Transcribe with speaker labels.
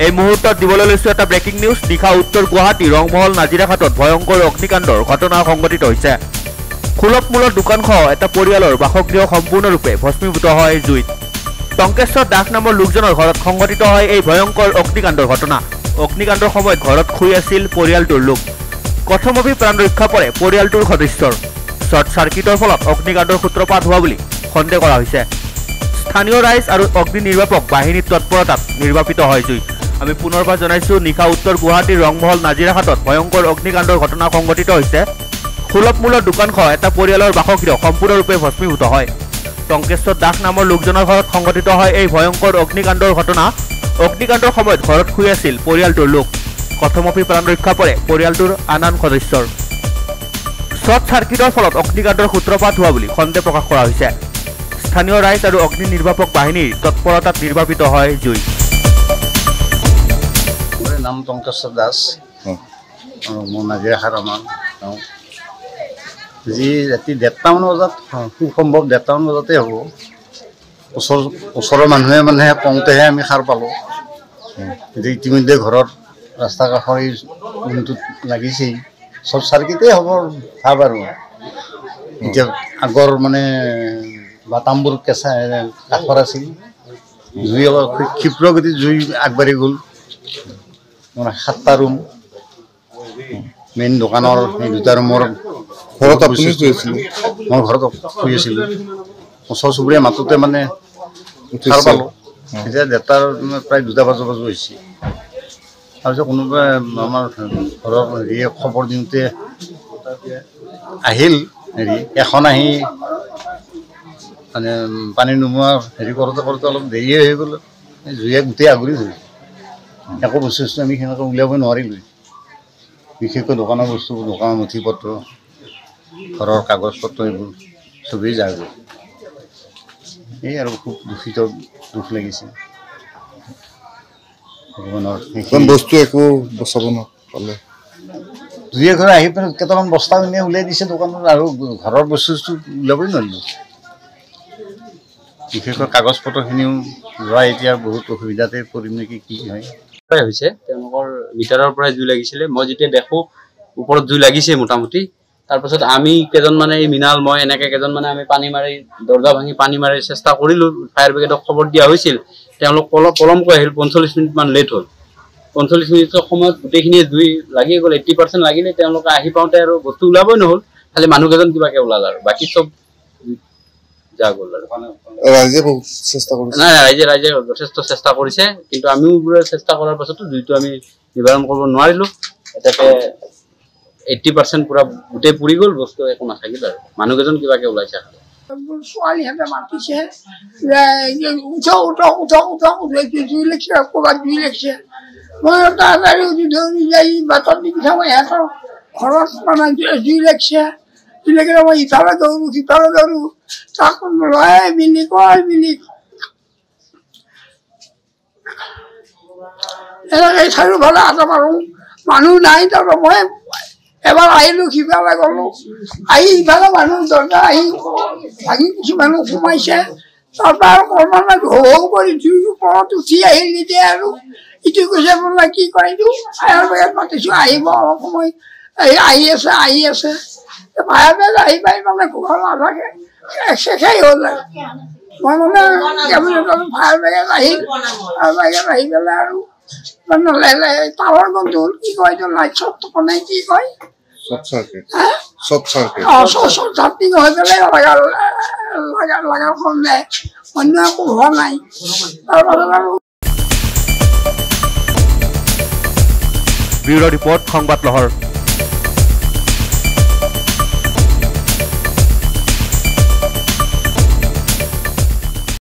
Speaker 1: এই মুহূৰ্তত দিবলৈ লৈছো এটা ব্ৰেকিং নিউজ। নিশা উত্তৰ গুৱাহাটী ৰংমহল নাজিৰাঘাটত ভয়ংকৰ অগ্নিকাণ্ডৰ ঘটনা সংঘটিত হৈছে। সুলভ মূলৰ দোকানসহ এটা পৰিয়ালৰ বাসগৃহ সম্পূৰ্ণৰূপে ভস্মীভূত হয় জুইত। টংকেশ্বৰ দাস নামৰ লোকজনৰ ঘৰত সংঘটিত হয় এই ভয়ংকৰ অগ্নিকাণ্ডৰ ঘটনা। অগ্নিকাণ্ডৰ সময়ত ঘৰত শুই আছিল পৰিয়ালটোৰ লোক। কথমপি প্ৰাণ ৰক্ষা পৰে পৰিয়ালটোৰ সদস্যৰ। শ্বৰ্ট চাৰ্কিটৰ ফলত অগ্নিকাণ্ডৰ সূত্ৰপাত হোৱা বুলি সন্দেহ কৰা হৈছে। স্থানীয় ৰাইজ আৰু অগ্নি নিৰ্বাপক বাহিনীৰ তৎপৰতাত নিৰ্বাপিত হয় জুই। আমি পুনৰবাৰ জনাইছো, নিশা উত্তৰ গুৱাহাটীৰ ৰংমহল নাজিৰাঘাটত ভয়ংকৰ অগ্নিকাণ্ডৰ ঘটনা সংঘটিত হৈছে। সুলভ মূলৰ দোকানসহ এটা পৰিয়ালৰ বাসগৃহ সম্পূৰ্ণৰূপে ভস্মীভূত হয়। টংকেশ্বৰ দাস নামৰ লোকজনৰ ঘৰত সংঘটিত হয় এই ভয়ংকৰ অগ্নিকাণ্ডৰ ঘটনা। অগ্নিকাণ্ডৰ সময়ত ঘৰত শুই আছিল পৰিয়ালটোৰ লোক। কথমপি প্ৰাণ ৰক্ষা পৰে পৰিয়ালটোৰ আন সদস্যৰ। শ্বৰ্ট চাৰ্কিটৰ ফলত অগ্নিকাণ্ডৰ সূত্ৰপাত হোৱা বুলি সন্দেহ প্ৰকাশ কৰা হৈছে। স্থানীয় ৰাইজ আৰু অগ্নি নিৰ্বাপক বাহিনীৰ তৎপৰতাত নিৰ্বাপিত হয় জুই।
Speaker 2: মোৰ নাম টংকেশ্বৰ দাস, মোৰ নাজিৰাঘাট আমাৰ গাঁও। যি ৰাতি 1:30মান বজাত, খুব সম্ভৱ 1:30মান বজাতে হ'ব। ওচৰৰ মানুহে কওঁতেহে আমি সাৰ পালোঁ। এতিয়া ইতিমধ্যে ঘৰত ৰাস্তা কাষৰ এই ৰুমটোত লাগিছেই। শ্বৰ্ট চাৰ্কিটেই হ'ব ভাব আৰু। এতিয়া আগৰ বাটামবোৰ কেঁচা কাঠৰ আছিল। জুই অলপ ক্ষিপ্ৰ গতিত জুই আগবাঢ়ি গ'ল। 7টা ৰুম, মেইন দোকানৰ এই 2টা ৰুমৰ ঘৰত আপুনি শুই আছিলোঁ। মই ঘৰত শুই আছিলোঁ। ওচৰ চুবুৰীয়া মাতোতে সাৰ পালোঁ। এতিয়া 1:30 প্ৰায় 2টা বাজু হৈছে। তাৰপিছত কোনোবাই আমাৰ ঘৰৰ খবৰ দিওঁতে আহিল। এখন আহি পানী নোমোৱা কৰোঁতে অলপ দেৰিয়ে হৈ গ'ল। জুয়ে গোটেই আগুৰি ধৰিলে। একো বস্তু আমি সেনেকৈ উলিয়াব নোৱাৰিলোঁ। বিশেষকৈ দোকানৰ বস্তু, দোকানৰ নথি পত্ৰ, ঘৰৰ কাগজ পত্ৰ এইবোৰ চবেই যায় গ'ল। এই আৰু খুব দুখ লাগিছে। ভগৱানৰ বস্তু একো বচাব নাপালে। দুই এঘৰে আহি পেলাই কেইটামান বস্তা উলিয়াই দিছে দোকানত, আৰু ঘৰৰ বস্তু উলিয়াবই নোৱাৰিলোঁ। বিশেষকৈ কাগজ পত্ৰখিনিও যোৱা এতিয়া বহুত অসুবিধাতে পৰিম নেকি, কি হয়
Speaker 3: হৈছে। তেওঁলোকৰ মিটাৰৰ পৰাই জুই লাগিছিলে। মই যেতিয়া দেখোঁ ওপৰত জুই লাগিছে মোটামুটি, তাৰপাছত আমি কেইজনমানে, এই মৃণাল, মই এনেকৈ কেইজনমানে আমি পানী মাৰি, দৰ্জা ভাঙি পানী মাৰি চেষ্টা কৰিলোঁ। ফায়াৰ ব্ৰিগেডক খবৰ দিয়া হৈছিল। তেওঁলোক পলমকৈ আহিল। 45 মিনিটমান লেট হ'ল। 45 মিনিটৰ সময়ত গোটেইখিনিয়ে জুই লাগি গ'ল। 80% লাগিলে। তেওঁলোকে আহি পাওঁতে আৰু বস্তু ওলাবই নহ'ল। খালি মানুহকেইজন কিবাকৈ ওলাল আৰু বাকী চব যা গ'ল আৰু। ৰাইজে যথেষ্ট চেষ্টা কৰিছে, কিন্তু আমিও চেষ্টা কৰাৰ পাছতো জুইটো আমি নিবাৰণ কৰিব নোৱাৰিলোঁ। এতিয়াকে 80% পুৰা গোটেই পুৰি গ'ল, বস্তু একো নাথাকিল আৰু মানুহকেইজন কিবাকৈ ওলাইছে।
Speaker 4: ছোৱালীহঁতে মাতিছে, জুই লাগিছে, ক'ৰবাত জুই লাগিছে। মই তাড়াতাড়ি ধৰি যাই বাটত দি থাকোঁ, সিহঁতৰ ঘৰত জুই লাগিছে। জুই লাগিলে মই ইফালে দৌৰোঁ, সিফালে দৌৰোঁ। তাক লয় মিলি এনেকৈ চাৰিওফালে আটা মাৰোঁ, মানুহ নাই। তাৰপৰা মই এবাৰ আহিলোঁ, সিফালে গ'লোঁ। আহি ইফালে মানুহ দৰ্জা আহি ভাঙি কিছু মানুহ সোমাইছে। তাৰপৰা আৰু অকণমান হৌ কৰি জুইৰ ওপৰত উঠি আহিল। নিজে আৰু ইটো কৈছে বোলে কি কয়, এইটো ফায়াৰ ব্ৰিগেড মাতিছোঁ, আহিব অলপ সময়। আহি আছে। ফায়াৰ ব্ৰিগেড আহি পাই ঘৰ নাথাকে, শেষেই হ'ল। মই কেবিনেটত ফায়াৰ ব্ৰিগেড আহিল। আহি পেলাই আৰু তাৱাৰ গন্ধ হ'ল। কি কয় এইটো, লাইট শ্বৰ্ট নাই, কি কয়, শ্বৰ্ট চাৰ্কিট হৈ পেলাই লগাৰ কাৰণে অন্য একো হোৱা নাই। তাৰপাছত আৰু
Speaker 1: ব্যুৰ' ৰিপৰ্ট, সংবাদ লহৰ।